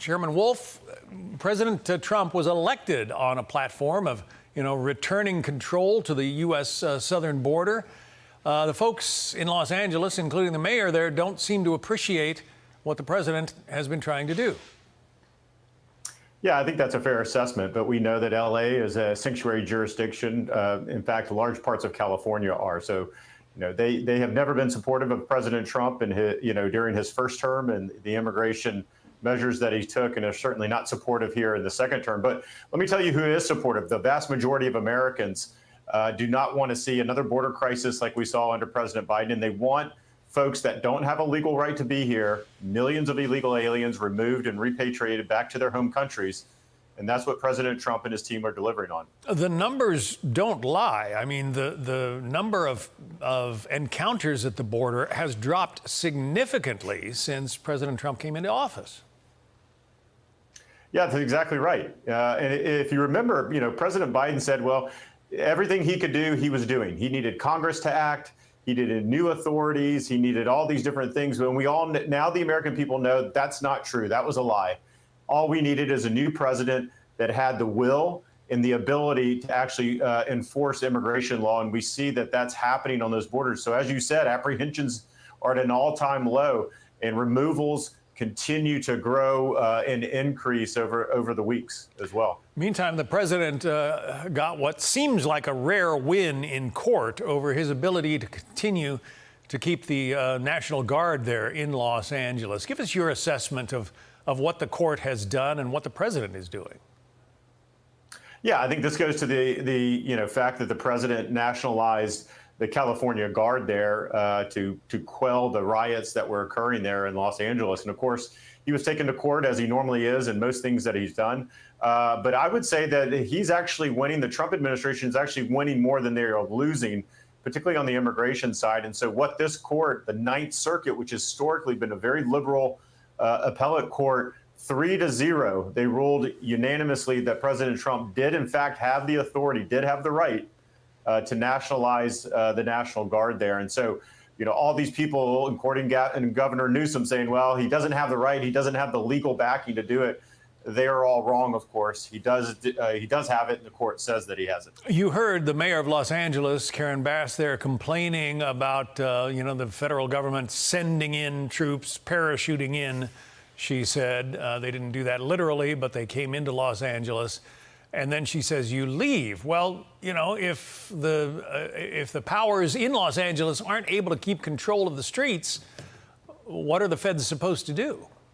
Chairman Wolf, President Trump was elected on a platform of, returning control to the U.S. southern border. The folks in Los Angeles, including the mayor there, don't seem to appreciate what the president has been trying to do. Yeah, I think that's a fair assessment, but we know that LA is a sanctuary jurisdiction. In fact, large parts of California are. So, they have never been supportive of President Trump and during his first term and the immigration measures that he took, and are certainly not supportive here in the second term. But let me tell you who is supportive. The vast majority of Americans do not want to see another border crisis like we saw under President Biden, and they want folks that don't have a legal right to be here, millions of illegal aliens removed and repatriated back to their home countries. And that's what President Trump and his team are delivering on. The numbers don't lie. I mean, the number of encounters at the border has dropped significantly since President Trump came into office. Yeah, that's exactly right. And if you remember, President Biden said, well, everything he could do, he was doing. He needed Congress to act. He needed new authorities. He needed all these different things. When now the American people know that's not true. That was a lie. All we needed is a new president that had the will and the ability to actually enforce immigration law. And we see that that's happening on those borders. So as you said, apprehensions are at an all-time low, and removals continue to grow and increase over the weeks as well. Meantime, the president got what seems like a rare win in court over his ability to continue to keep the National Guard there in Los Angeles. Give us your assessment of what the court has done and what the president is doing. Yeah, I think this goes to the fact that the president nationalized the California Guard there to quell the riots that were occurring there in Los Angeles. And of course, he was taken to court as he normally is in most things that he's done. But I would say that he's actually winning. The Trump administration is actually winning more than they are losing, particularly on the immigration side. And so what this court, the Ninth Circuit, which has historically been a very liberal appellate court, 3-0, they ruled unanimously that President Trump did in fact have the authority, did have the right to nationalize the National Guard there. And so, all these people, including Governor Newsom, saying, well, he doesn't have the right, he doesn't have the legal backing to do it. They are all wrong, of course. He does have it, and the court says that he has it. You heard the mayor of Los Angeles, Karen Bass, there complaining about, the federal government sending in troops, parachuting in, she said. They didn't do that literally, but they came into Los Angeles. And then she says, you leave. Well, if the powers in Los Angeles aren't able to keep control of the streets, what are the feds supposed to do?